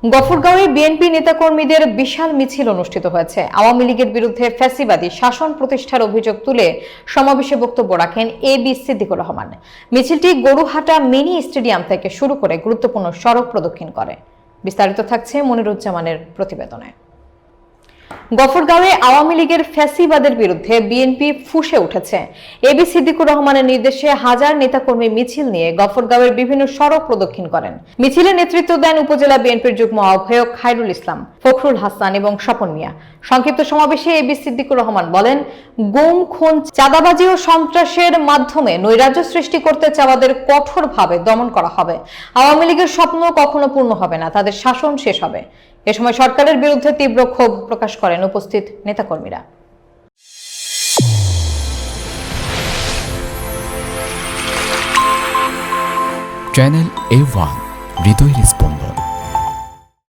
গফরগাঁওয়ে BNP নেতাকর্মীদের বিশাল মিছিল অনুষ্ঠিত হয়েছে। আওয়ামী লীগের বিরুদ্ধে ফ্যাসিবাদী শাসন প্রতিষ্ঠার অভিযোগ তুলে সমাবেশে বক্তব্য রাখেন এবি সিদ্দিকুর রহমান। মিছিলটি গরুহাটা মিনি স্টেডিয়াম থেকে শুরু করে গুরুত্বপূর্ণ সড়ক প্রদক্ষিণ করে। বিস্তারিত থাকছে মনিরুজ্জামানের প্রতিবেদনে। গফরগাঁওয়ে আওয়ামী লীগের ফ্যাসিবাদের বিরুদ্ধে বিএনপি ফুঁসে উঠেছে। এবি সিদ্দিকুর রহমানের নির্দেশে হাজার নেতাকর্মী মিছিল নিয়ে গফরগাঁওয়ের বিভিন্ন সড়ক প্রদক্ষিণ করেন। মিছিলে নেতৃত্ব দেন উপজেলা বিএনপির যুগ্ম আহ্বায়ক খায়রুল ইসলাম, ফখরুল হাসান এবং স্বপন মিয়া। সংক্ষিপ্ত সমাবেশে এবি সিদ্দিকুর রহমান বলেন, গুম, খুন, চাঁদাবাজি ও সন্ত্রাসের মাধ্যমে নৈরাজ্য সৃষ্টি করতে চাওয়াদের কঠোরভাবে দমন করা হবে। আওয়ামী লীগের স্বপ্ন কখনো পূর্ণ হবে না, তাদের শাসন শেষ হবে। এ সময় সরকারের বিরুদ্ধে তীব্র ক্ষোভ প্রকাশ করেন উপস্থিত নেতাকর্মীরা। চ্যানেল A1 হৃদয়ের স্পন্দন।